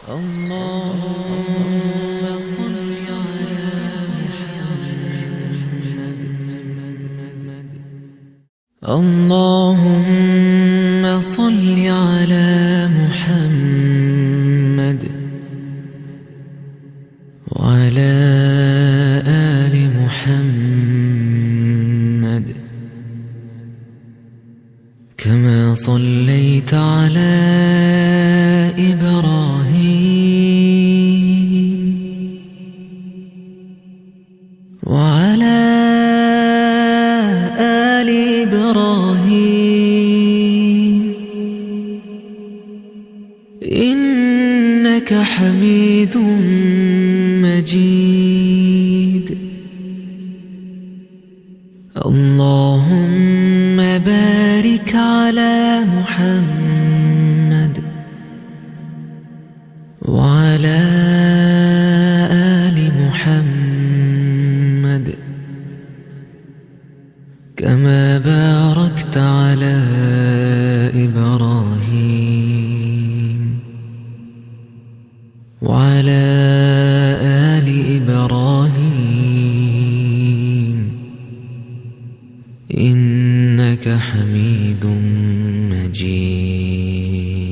اللهم صل على محمد. اللهم صل على محمد وعلى آل محمد كما صليت على إبراهيم وعلى آل إبراهيم إنك حميد مجيد. اللهم بارك على محمد وعلى آل محمد كما باركت على إبراهيم وعلى آل إبراهيم إنك حميد مجيد.